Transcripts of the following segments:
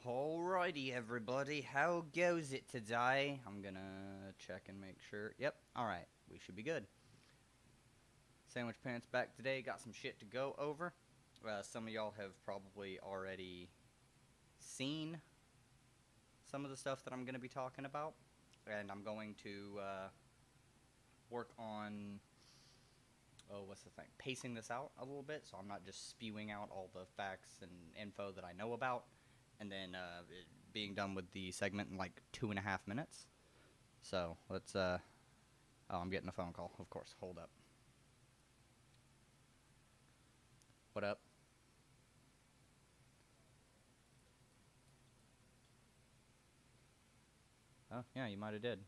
Alrighty, everybody, how goes it today? I'm gonna check and make sure. Yep, alright, we should be good. Sandwich Pants back today, got some shit to go over. Some of y'all have probably already seen some of the stuff that I'm gonna be talking about, and I'm going to work on, pacing this out a little bit, so I'm not just spewing out all the facts and info that I know about, and then being done with the segment in like 2.5 minutes. So let's oh, I'm getting a phone call, of course. Hold up. What up? Oh yeah, you might have did.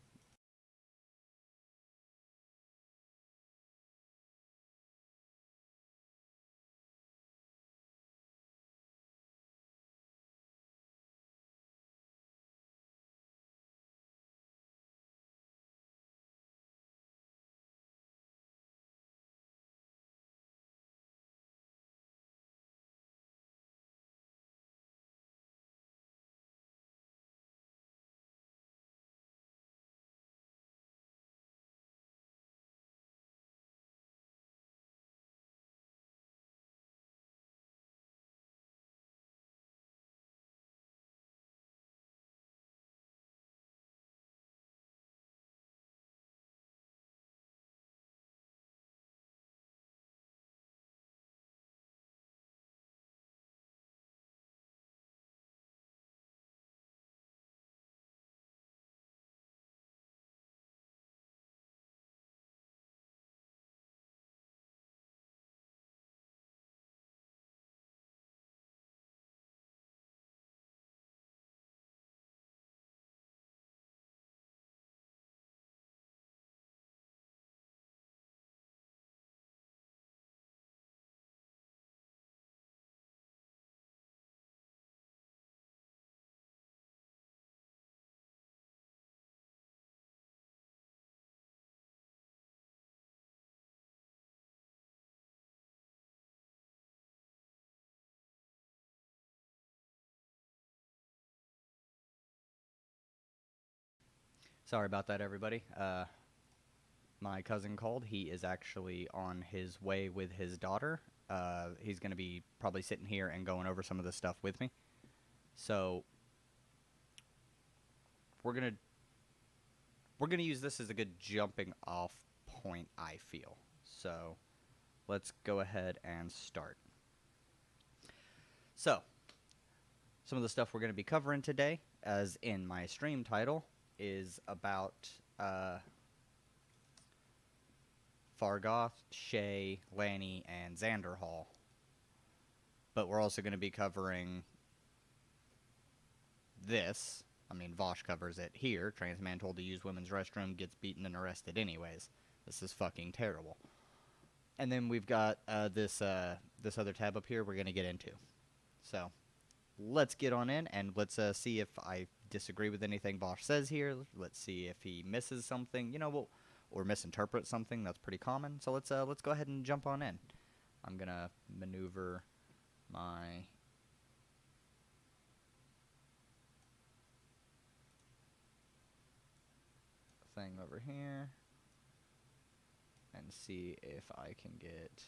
Sorry about that, everybody. My cousin called. He is actually on his way with his daughter. He's going to be probably sitting here and going over some of this stuff with me. So we're gonna use this as a good jumping off point, I feel. So let's go ahead and start. So some of the stuff we're going to be covering today, as in my stream title, is about Fargoth, Shae, Lani, and Xanderhal. But we're also going to be covering this. I mean, Vosh covers it here. Trans man told to use women's restroom, gets beaten and arrested anyways. This is fucking terrible. And then we've got this other tab up here we're going to get into. So let's get on in and let's see if I disagree with anything Vosh says here. Let's see if he misses something, or misinterprets something. That's pretty common. So let's go ahead and jump on in. I'm gonna maneuver my thing over here and see if I can get.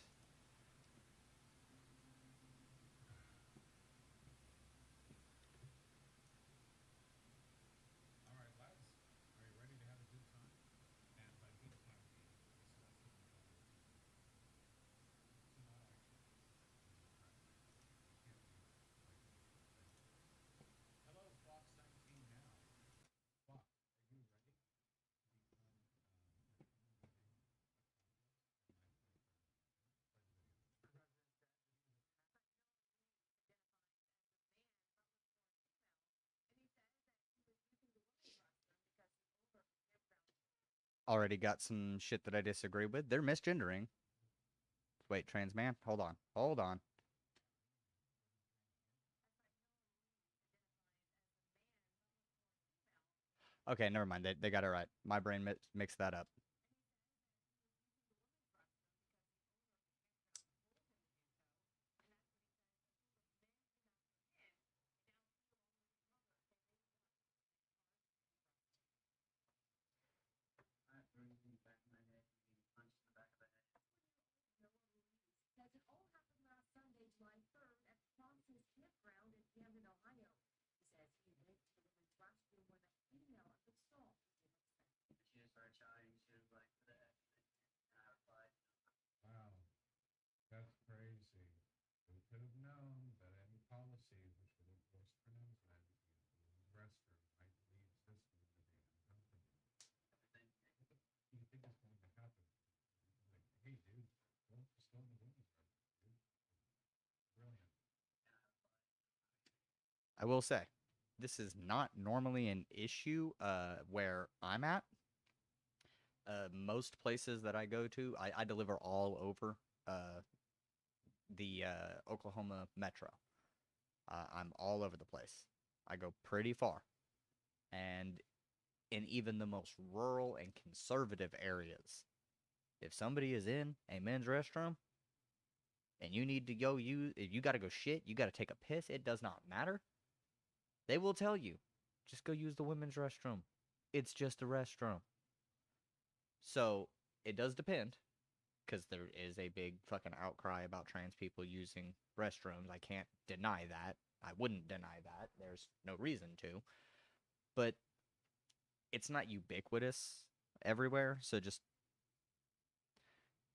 Already got some shit that I disagree with. They're misgendering. Wait, trans man? Hold on. Hold on. Okay, never mind. They got it right. My brain mixed that up. his campground in Camden, Ohio. He says he went to the women's restroom when a female at the stall didn't expect. She just started shouting. She was like, and I replied, Wow, that's crazy. Who could have known that any policy which would enforce pronouncement in the women's restroom might lead this community uncomfortable? everything. What do you think is going to happen? Like, hey, dude, just go in the women's restroom, dude. Brilliant. I will say, this is not normally an issue where I'm at. Most places that I go to, I deliver all over the Oklahoma metro. I'm all over the place. I go pretty far. And in even the most rural and conservative areas, if somebody is in a men's restroom and you need to go use, if you got to go shit, you got to take a piss, it does not matter. They will tell you, just go use the women's restroom. It's just a restroom. So it does depend, because there is a big fucking outcry about trans people using restrooms. I can't deny that. I wouldn't deny that. There's no reason to. But it's not ubiquitous everywhere. So just,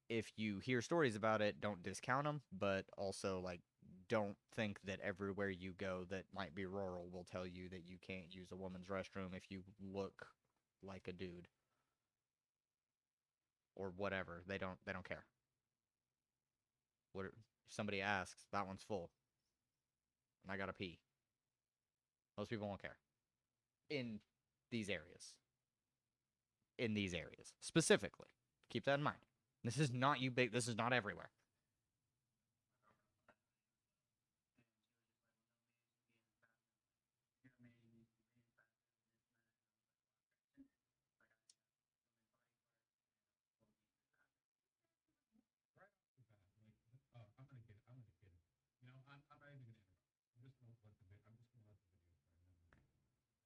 if you hear stories about it, don't discount them. But also, like, don't think that everywhere you go that might be rural will tell you that you can't use a woman's restroom if you look like a dude or whatever. They don't care. What if somebody asks, that one's full, and I gotta pee. Most people won't care. In these areas. In these areas. Specifically. Keep that in mind. This is not this is not everywhere. Right off the bat, like, I'm gonna get it. You know, I'm not even gonna interrupt. I'm just gonna let the video play.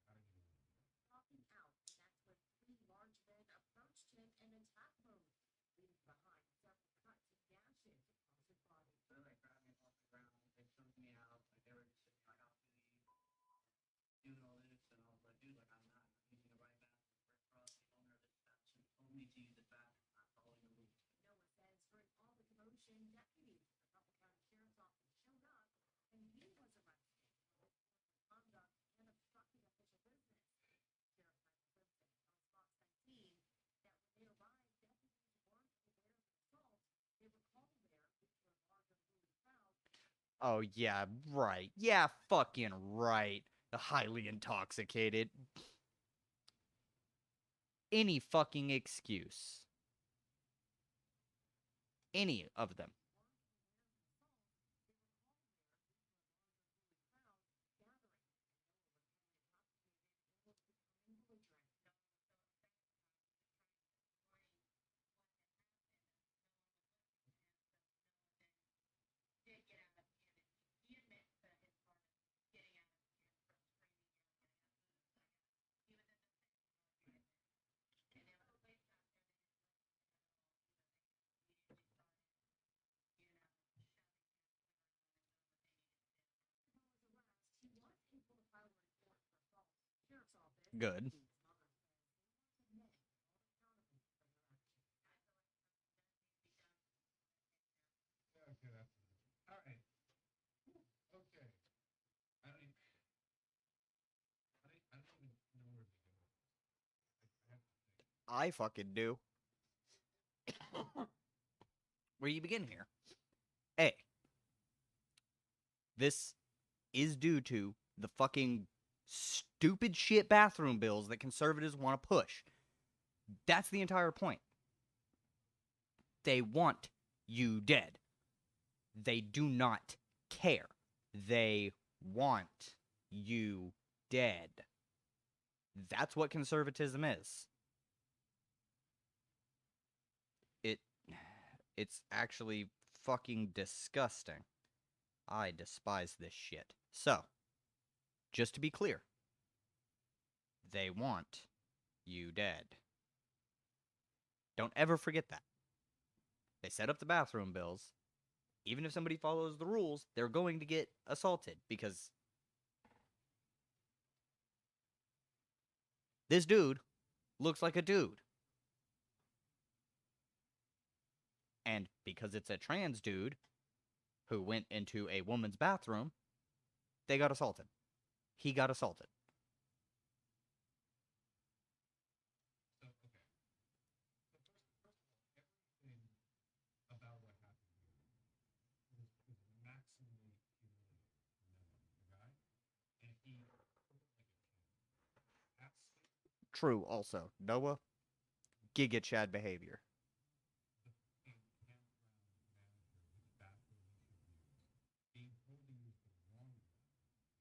I don't even. Walking out, and that's when three large men approached him in attack mode, leaving behind several cuts and gashes across his body. So they like grabbed me off the ground. They choked me out. Like they were just sitting like I'll doing all this, and I was like, dude, like I'm not using the right bathroom. Rick Ross, the owner of this establishment, told me to use this bathroom. I'm following the rules. Noah says during all the commotion, deputies from the Suffolk County Sheriff's Office showed up, and he was arrested for misconduct and obstructing official business. Sheriff Michael Simpson tells Fox 19 that when they arrived, deputies weren't aware of the assault. They were called there due to a large unruly crowd. Oh, yeah, right. Yeah, fucking right. Highly intoxicated. Any fucking excuse. Any of them. Good. Yeah, okay, that's all right. Okay. I don't even. I don't even know where to begin with this. I have to think. I fucking do. Where you begin here? A. This is due to the fucking stupid shit bathroom bills that conservatives want to push. That's the entire point. They want you dead. They do not care. They want you dead. That's what conservatism is. It's actually fucking disgusting. I despise this shit. So, just to be clear, they want you dead. Don't ever forget that. They set up the bathroom bills Even if somebody follows the rules, they're going to get assaulted because this dude looks like a dude. And because it's a trans dude who went into a woman's bathroom, they got assaulted. He got assaulted. So, okay. So everything about what happened here was maximally humiliating for Noah, the guy, and he took it like a kid. Absolutely. True, also. Noah, Giga Chad behavior. The fucking campground manager, his bathroom he should use, being told to use the wrong one,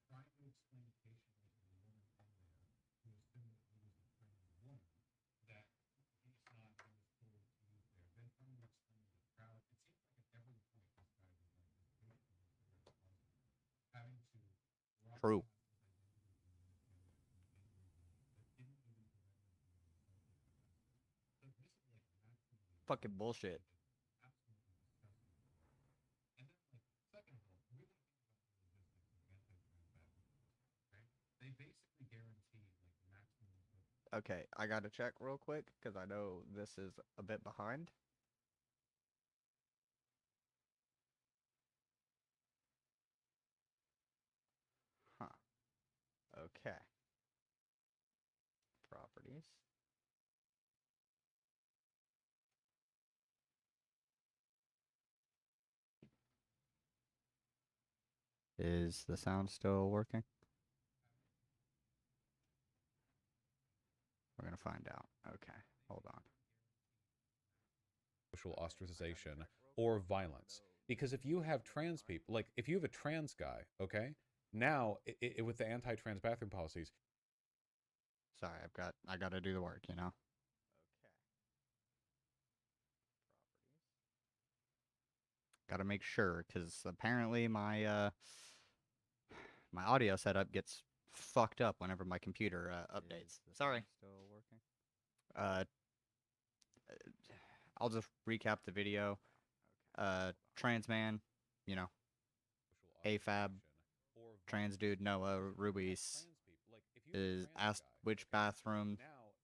trying to explain patiently to the woman in there who assumed that he was a trans woman that he's not, he was told to use there. Then trying to explain to the crowd. It seems like at every point this guy was like this patient was very positive, having to True. broadcast his identity in an angry way that didn't even prevent him from being assaulted by that stuff. So this is like maximally Fucking bullshit. just absolutely disgusting behavior. And then, like, second of all, really think about the logistics of anti-trans bathroom policies, right? They basically guarantee like maximum equivalent. Okay, I gotta check real quick because I know this is a bit behind. Huh. Okay. Properties. Is the sound still working? We're gonna find out. Okay, hold on. Social ostracization or violence. Because if you have trans people, like if you have a trans guy, okay, now with the anti-trans bathroom policies. Sorry, I gotta do the work, you know. Okay. Gotta make sure, because apparently my audio setup gets fucked up whenever my computer updates. Sorry. Still working. I'll just recap the video. Trans man, you know, AFAB, trans dude Noah Ruiz is asked which bathroom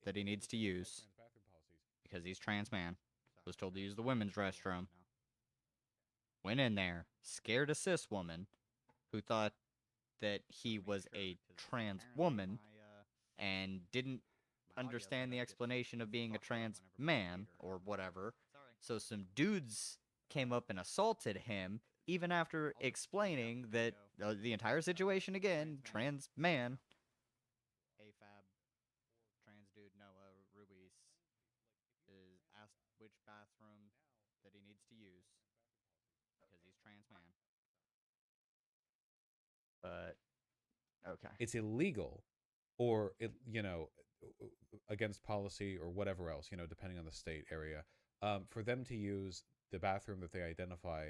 that he needs to use because he's trans man. Was told to use the women's restroom. Went in there, scared a cis woman who thought that he was a trans woman and didn't understand the explanation of being a trans man or whatever. So some dudes came up and assaulted him even after explaining that the entire situation again, trans man. AFAB, trans dude Noah Ruiz is asked which bathroom that he needs to use because he's trans man. But okay. It's illegal or against policy or whatever else, depending on the state area, for them to use the bathroom that they identify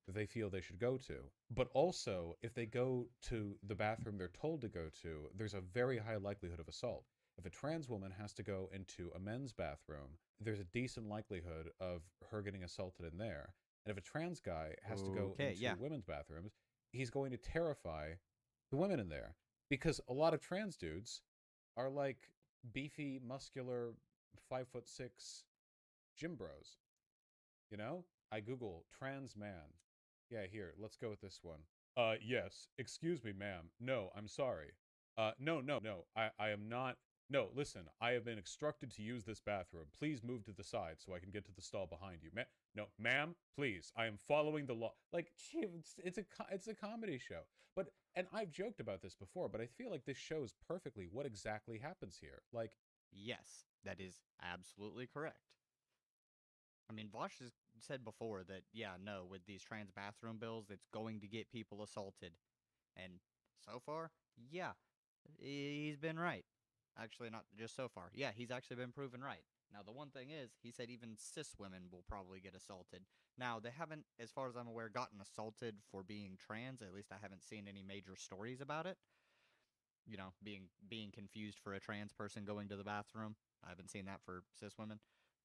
that they feel they should go to. But also, if they go to the bathroom they're told to go to, there's a very high likelihood of assault. If a trans woman has to go into a men's bathroom, there's a decent likelihood of her getting assaulted in there. And if a trans guy has to go into women's bathrooms, he's going to terrify the women in there. Because a lot of trans dudes are like beefy, muscular, 5'6" gym bros. You know? I Google trans man. Yeah, here, let's go with this one. Yes. Excuse me, ma'am. No, I'm sorry. No. I am not. No, listen, I have been instructed to use this bathroom. Please move to the side so I can get to the stall behind you. No, ma'am, please. I am following the law. Like, it's a comedy show. And I've joked about this before, but I feel like this shows perfectly what exactly happens here. Like, yes, that is absolutely correct. I mean, Vosh has said before that, with these trans bathroom bills, it's going to get people assaulted. And so far, he's been right. Actually, not just so far. Yeah, he's actually been proven right. Now, the one thing is, he said even cis women will probably get assaulted. Now, they haven't, as far as I'm aware, gotten assaulted for being trans. At least I haven't seen any major stories about it. You know, being confused for a trans person going to the bathroom. I haven't seen that for cis women.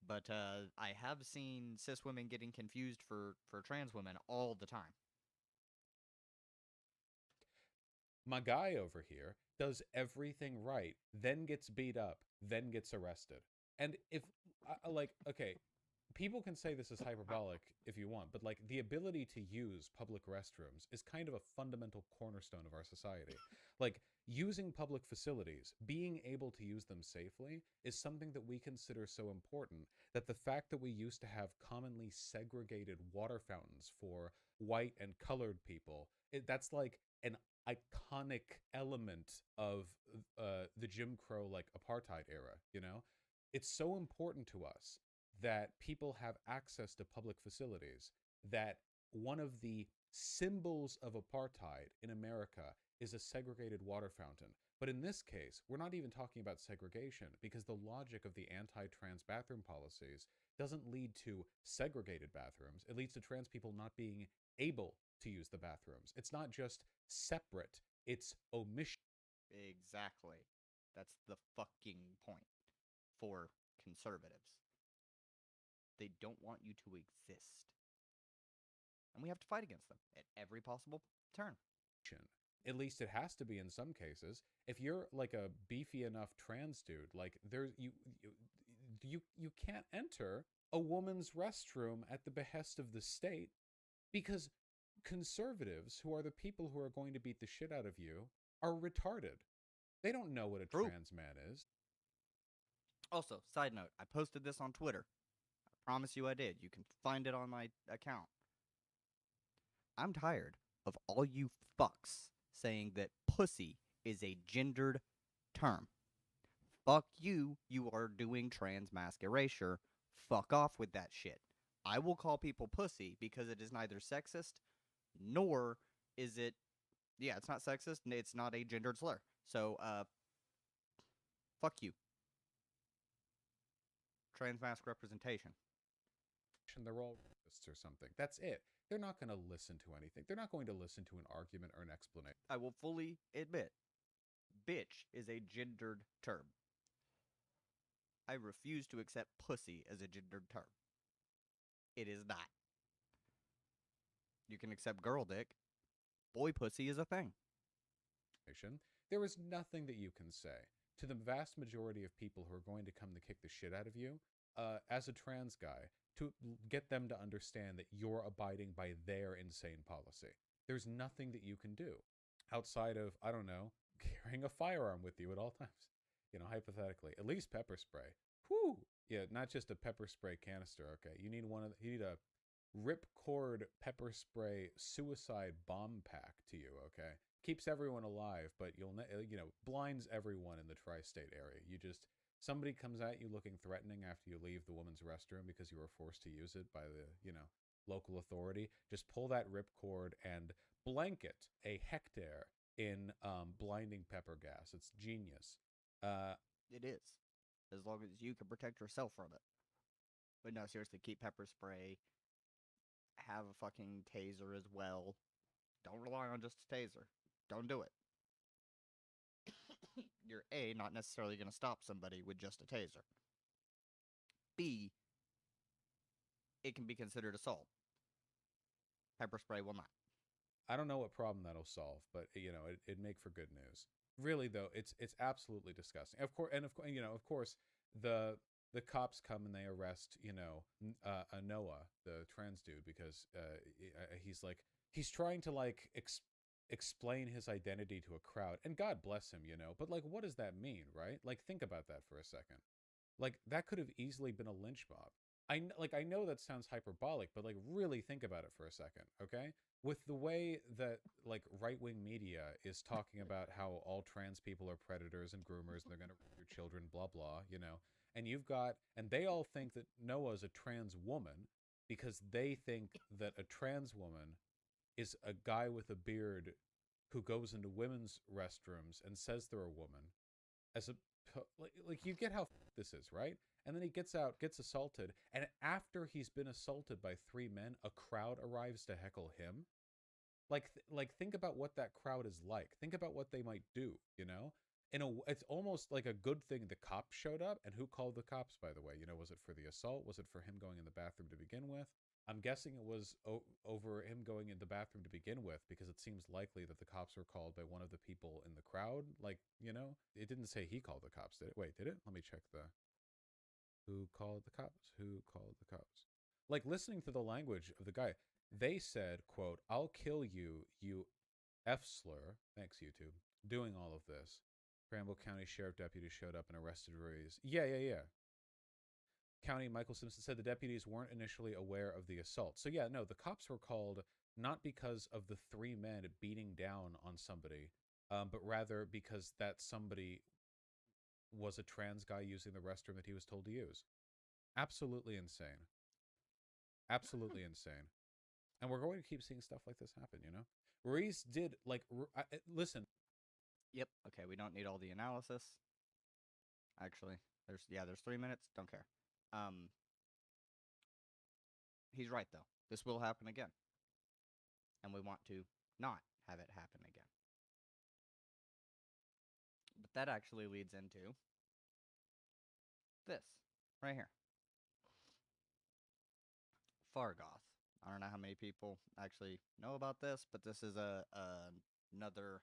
But I have seen cis women getting confused for trans women all the time. My guy over here does everything right, then gets beat up, then gets arrested. And if, like, okay, people can say this is hyperbolic if you want, but like the ability to use public restrooms is kind of a fundamental cornerstone of our society. Like using public facilities, being able to use them safely is something that we consider so important that the fact that we used to have commonly segregated water fountains for white and colored people, that's like an iconic element of the Jim Crow like apartheid era, you know? It's so important to us that people have access to public facilities, that one of the symbols of apartheid in America is a segregated water fountain. But in this case, we're not even talking about segregation because the logic of the anti-trans bathroom policies doesn't lead to segregated bathrooms. It leads to trans people not being able to use the bathrooms. It's not just separate, it's omission. Exactly. That's the fucking point for conservatives. They don't want you to exist. And we have to fight against them at every possible turn. At least it has to be in some cases. If you're like a beefy enough trans dude, like there's you can't enter a woman's restroom at the behest of the state because conservatives, who are the people who are going to beat the shit out of you, are retarded. They don't know what a True. trans man is. Also, side note, I posted this on Twitter. I promise you I did. You can find it on my account. I'm tired of all you fucks saying that pussy is a gendered term. Fuck you, you are doing trans mask erasure. Fuck off with that shit. I will call people pussy because it is neither sexist nor is it, yeah, it's not sexist and it's not a gendered slur. So, fuck you. Trans mask representation. They're all rapists or something. That's it. They're not going to listen to anything. They're not going to listen to an argument or an explanation. I will fully admit, bitch is a gendered term. I refuse to accept pussy as a gendered term. It is not. You can accept girl dick. Boy pussy is a thing. There is nothing that you can say to the vast majority of people who are going to come to kick the shit out of you as a trans guy to get them to understand that you're abiding by their insane policy. There's nothing that you can do outside of, I don't know, carrying a firearm with you at all times. You know, hypothetically, at least pepper spray. Whew. Yeah, not just a pepper spray canister. Okay, you need you need a ripcord pepper spray suicide bomb pack to you. Okay, keeps everyone alive, but blinds everyone in the tri-state area. Somebody comes at you looking threatening after you leave the woman's restroom because you were forced to use it by the local authority. Just pull that ripcord and blanket a hectare in blinding pepper gas. It's genius. It is. As long as you can protect yourself from it. But no, seriously, keep pepper spray. Have a fucking taser as well. Don't rely on just a taser. Don't do it. You're A, not necessarily going to stop somebody with just a taser. B, it can be considered assault. Pepper spray will not. I don't know what problem that'll solve, but it'd make for good news. Really though, it's absolutely disgusting. Of course, the cops come and they arrest Noah, the trans dude, because he's trying to explain his identity to a crowd, and God bless him, but like, what does that mean, right? Like, think about that for a second. Like, that could have easily been a lynch mob. I know that sounds hyperbolic, but like, really think about it for a second, okay? With the way that like right-wing media is talking about how all trans people are predators and groomers and they're going to rape your children, blah blah, and they all think that Noah's a trans woman because they think that a trans woman is a guy with a beard who goes into women's restrooms and says they're a woman. You get how this is, right? And then he gets out, gets assaulted, and after he's been assaulted by 3 men, a crowd arrives to heckle him. Think about what that crowd is like. Think about what they might do, it's almost like a good thing the cops showed up. And who called the cops, by the way? You know, was it for the assault? Was it for him going in the bathroom to begin with? I'm guessing it was over him going in the bathroom to begin with, because it seems likely that the cops were called by one of the people in the crowd. Like, you know, it didn't say he called the cops, did it? Wait, did it? Let me check the who called the cops? Who called the cops? Like, listening to the language of the guy, they said, quote, "I'll kill you, you F slur." Thanks, YouTube. Doing all of this. Granville County Sheriff deputies showed up and arrested Ruiz. Yeah. County Michael Simpson said the deputies weren't initially aware of the assault. So yeah, no, the cops were called not because of the 3 men beating down on somebody, but rather because that somebody was a trans guy using the restroom that he was told to use. Absolutely insane. Absolutely insane. And we're going to keep seeing stuff like this happen, you know? Ruiz did, like, listen. Yep. Okay, we don't need all the analysis. Actually, there's 3 minutes. Don't care. He's right though. This will happen again, and we want to not have it happen again. But that actually leads into this right here. Fargoth. I don't know how many people actually know about this, but this is another,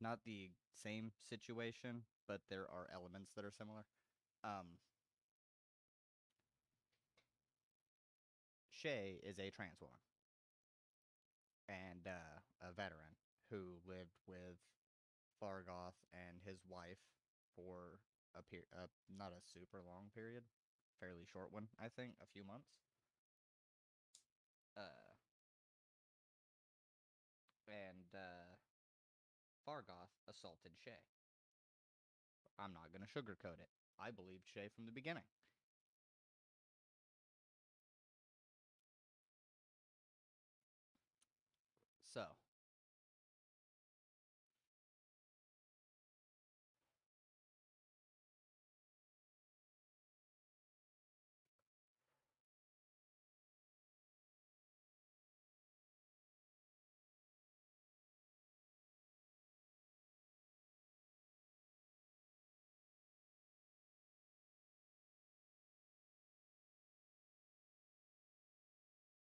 not the same situation, but there are elements that are similar. Shae is a trans woman and a veteran who lived with Fargoth and his wife for not a super long period, fairly short one, I think, a few months. And Fargoth assaulted Shae. I'm not going to sugarcoat it. I believed Shae from the beginning. So,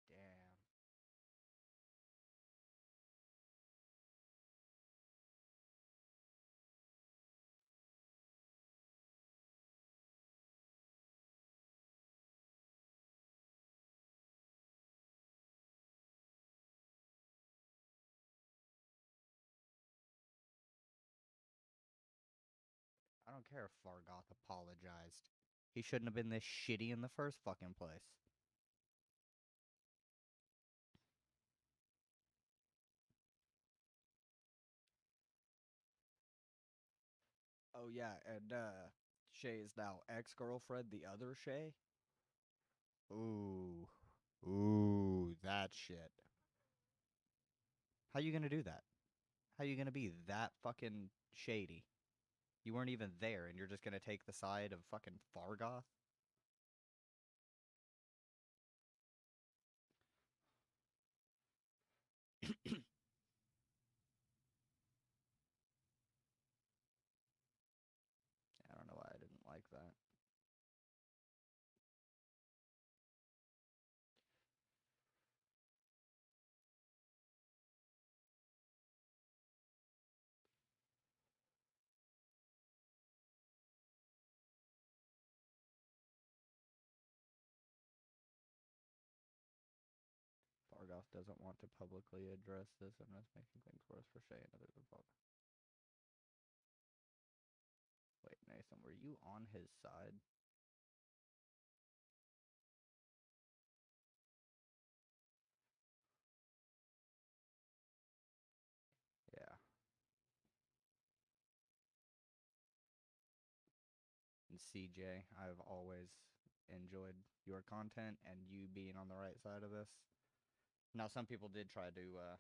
damn. I don't care if Fargoth apologized. He shouldn't have been this shitty in the first fucking place. Oh yeah, and Shae's now ex-girlfriend, the other Shae. Ooh. Ooh, that shit. How you gonna do that? How you gonna be that fucking shady? You weren't even there, and you're just gonna take the side of fucking Fargoth? I don't know why I didn't like that. Fargoth doesn't want to publicly address this and is making things worse for Shae and others involved. Wait, Nathan, were you on his side? Yeah. And CJ, I've always enjoyed your content and you being on the right side of this. Now, some people did try to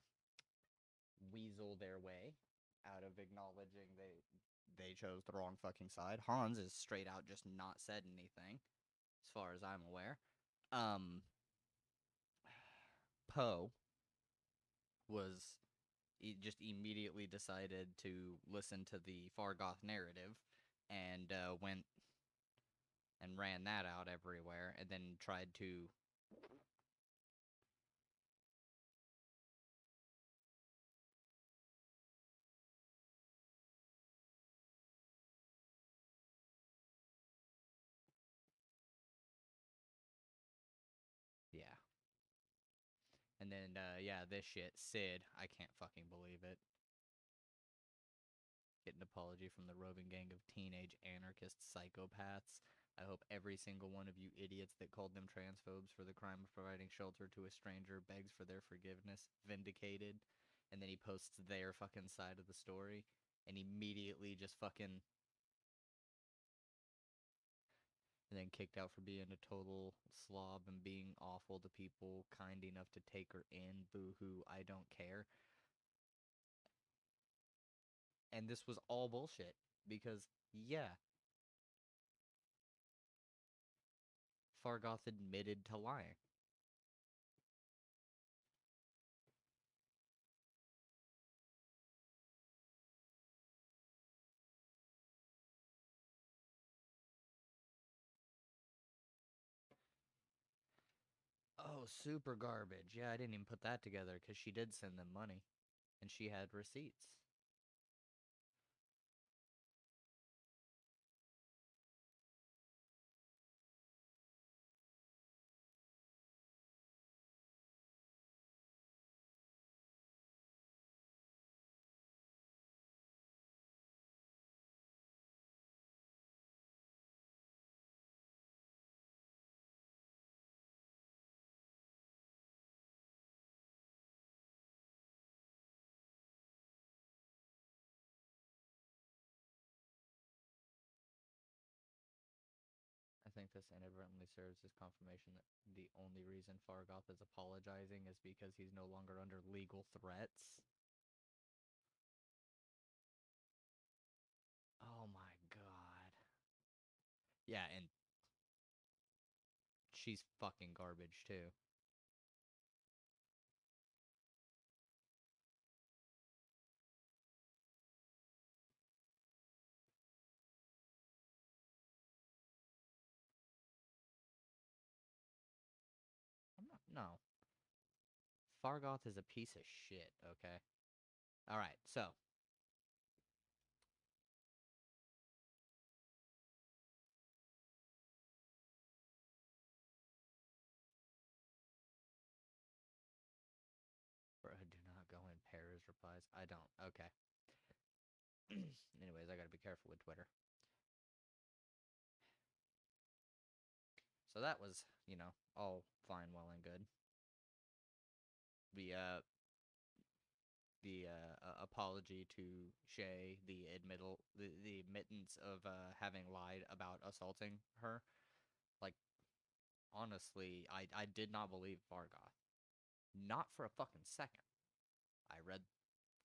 weasel their way out of acknowledging they chose the wrong fucking side. Hans is straight out just not said anything, as far as I'm aware. Poe was just immediately decided to listen to the Fargoth narrative and went and ran that out everywhere, and then tried to. Yeah. And then, yeah, this shit, Sid, I can't fucking believe it. Get an apology from the roving gang of teenage anarchist psychopaths. I hope every single one of you idiots that called them transphobes for the crime of providing shelter to a stranger begs for their forgiveness, vindicated. And then he posts their fucking side of the story, and immediately just fucking. And then kicked out for being a total slob and being awful to people, kind enough to take her in. Boo hoo, I don't care. And this was all bullshit. Because, yeah, Fargoth admitted to lying. Oh, super garbage. Yeah, I didn't even put that together because she did send them money. And she had receipts. I think this inadvertently serves as confirmation that the only reason Fargoth is apologizing is because he's no longer under legal threats. Oh my god. Yeah, and she's fucking garbage too. I'm not. No. Fargoth is a piece of shit, okay? Alright, so. Bro, do not go in pairs replies. I don't. Okay. Anyways, I gotta be careful with Twitter. So that was, all fine, well, and good. The apology to Shae, the admittance of having lied about assaulting her. Like, honestly, I did not believe Fargoth. Not for a fucking second. I read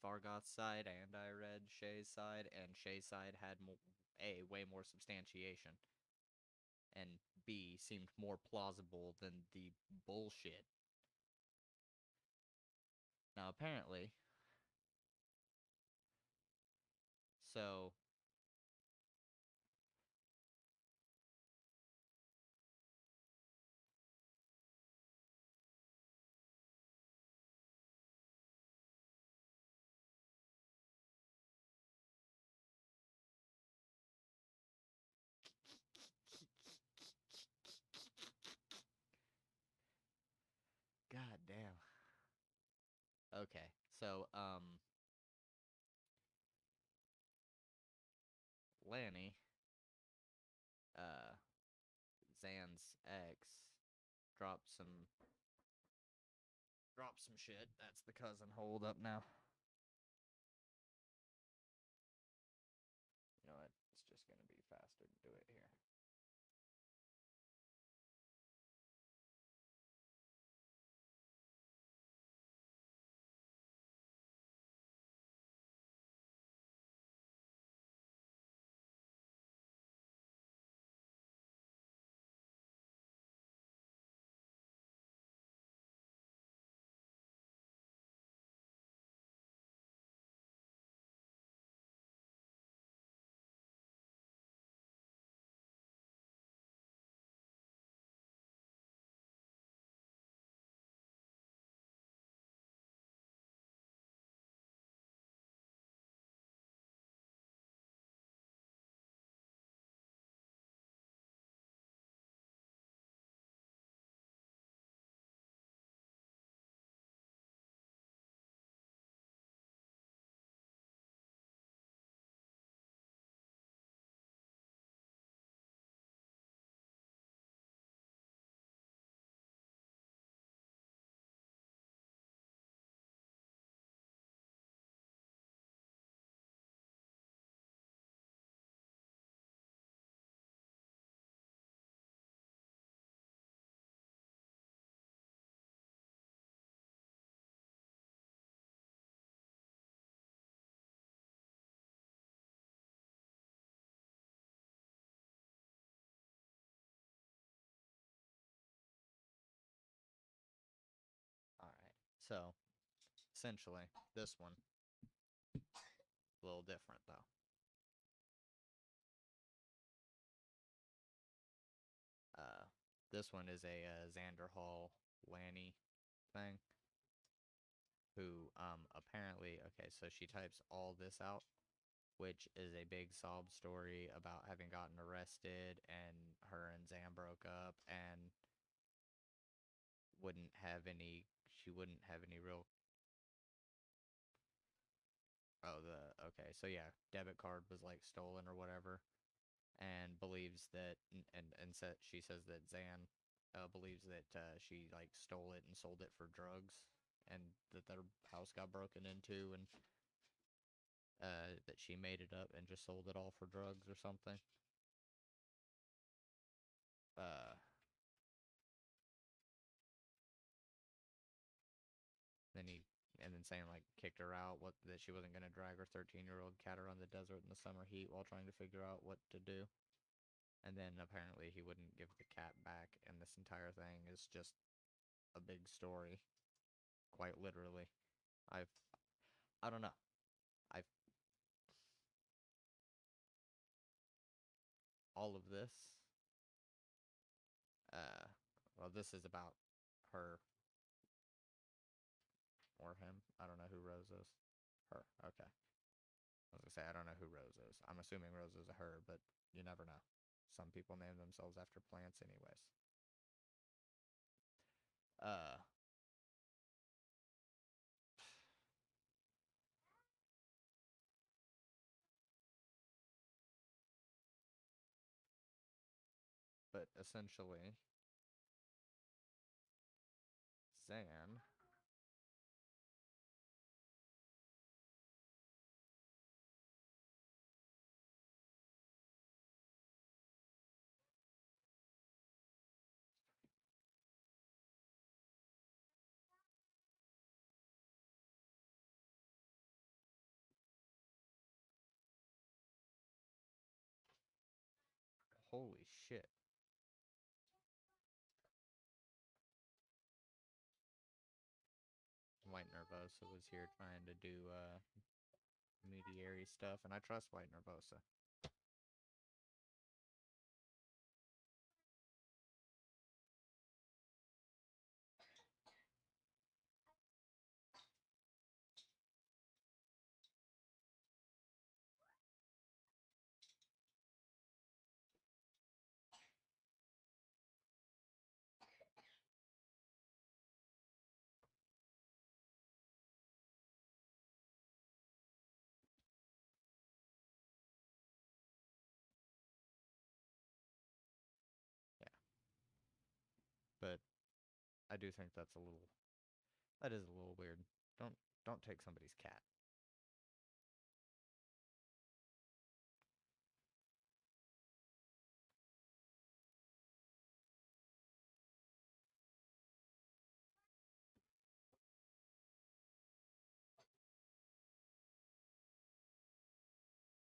Fargoth's side and I read Shae's side, and Shae's side had A, way more substantiation, and B, seemed more plausible than the bullshit. Now, apparently, so god damn. Okay, so Lani, uh, Zan's ex, dropped some shit. That's the cousin hold up now. You know what? It's just gonna be faster to do it here. So, essentially, this one, a little different, though. This one is a Xanderhal Lani thing. Who, apparently, okay, so she types all this out, which is a big sob story about having gotten arrested, and her and Zan broke up, and she wouldn't have any real, okay, so yeah, debit card was, like, stolen or whatever, and believes that, she says that Zan, believes that, she, like, stole it and sold it for drugs, and that their house got broken into, and that she made it up and just sold it all for drugs or something. Then saying, like, kicked her out, that she wasn't gonna drag her 13-year-old cat around the desert in the summer heat while trying to figure out what to do. And then apparently he wouldn't give the cat back, and this entire thing is just a big story, quite literally. I don't know. I've all of this. Well, this is about her or him. I don't know who Rose is. Her. Okay. I was gonna say I don't know who Rose is. I'm assuming Rose is a her, but you never know. Some people name themselves after plants, anyways. But essentially, Zan holy shit. White Nervosa was here trying to do mediary stuff, and I trust White Nervosa. Yeah. But I do think that is a little weird. Don't take somebody's cat.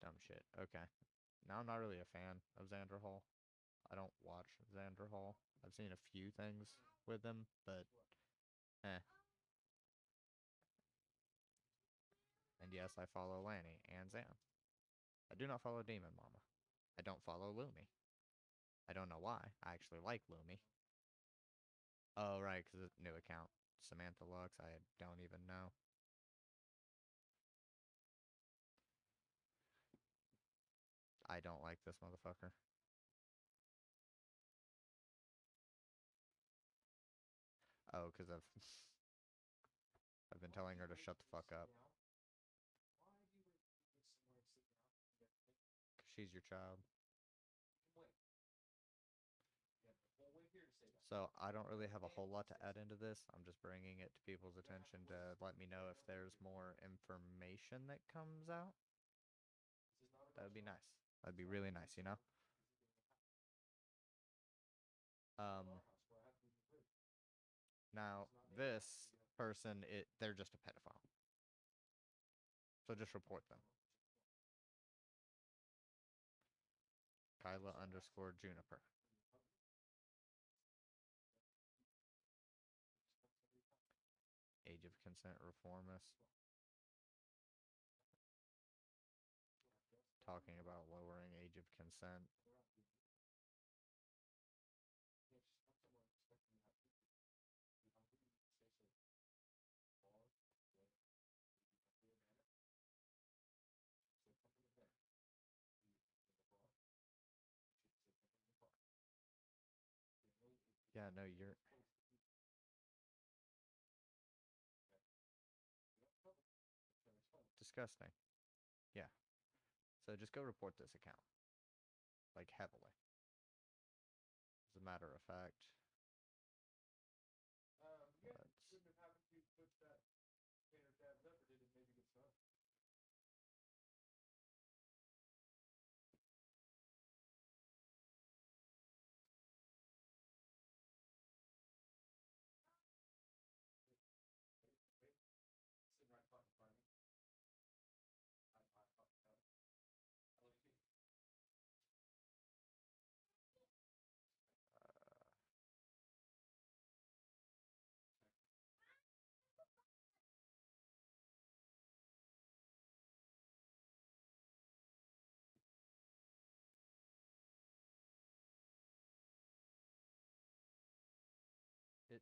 Dumb shit. Okay. Now I'm not really a fan of Xanderhal. I don't watch Xanderhal. I've seen a few things with him, but eh. And yes, I follow Lani and Zan. I do not follow Demon Mama. I don't follow Lumi. I don't know why. I actually like Lumi. Oh, right, because it's a new account. Samantha Lux, I don't even know. I don't like this motherfucker. Oh, because I've been telling her to shut the fuck up. She's your child. So I don't really have a whole lot to add into this. I'm just bringing it to people's attention to let me know if there's more information that comes out. That would be nice. That'd be really nice, you know? Now, this person, they're just a pedophile. So just report them. Kyla_Juniper. Age of consent reformist. Talking about lowering age of consent. Yeah, no, you're disgusting. Yeah. So just go report this account. Like, heavily. As a matter of fact. It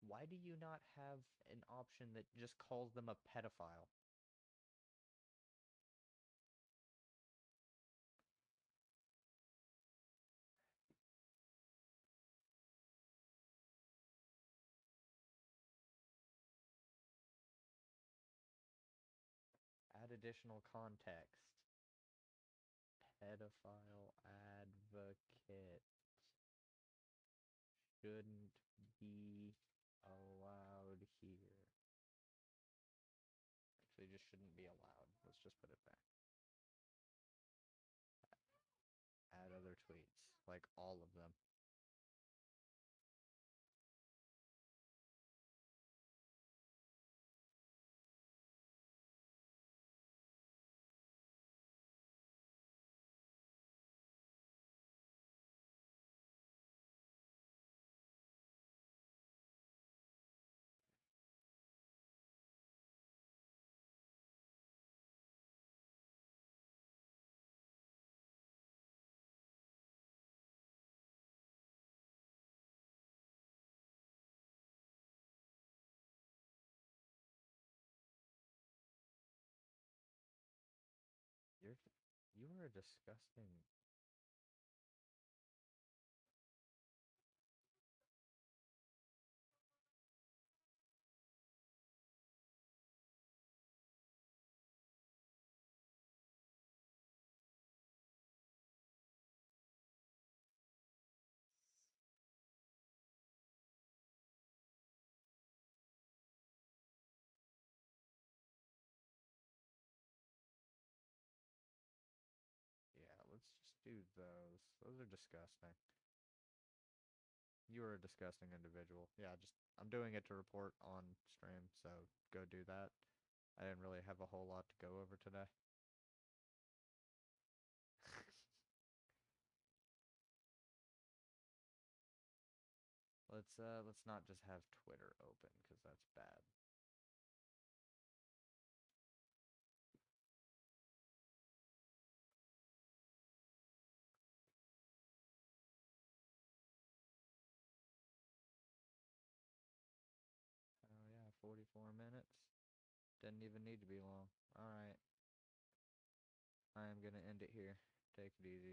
Why do you not have an option that just calls them a pedophile? Add additional context. Pedophile advocate shouldn't be allowed here. Actually, just shouldn't be allowed. Let's just put it there. Add other tweets. Like, all of them. You are a disgusting. Yeah, let's just do those. Those are disgusting. You are a disgusting individual. Yeah, I'm doing it to report on stream, so go do that. I didn't really have a whole lot to go over today. Let's not just have Twitter open, because that's bad. Oh yeah, 44 minutes. Didn't even need to be long. Alright. I am gonna end it here. Take it easy.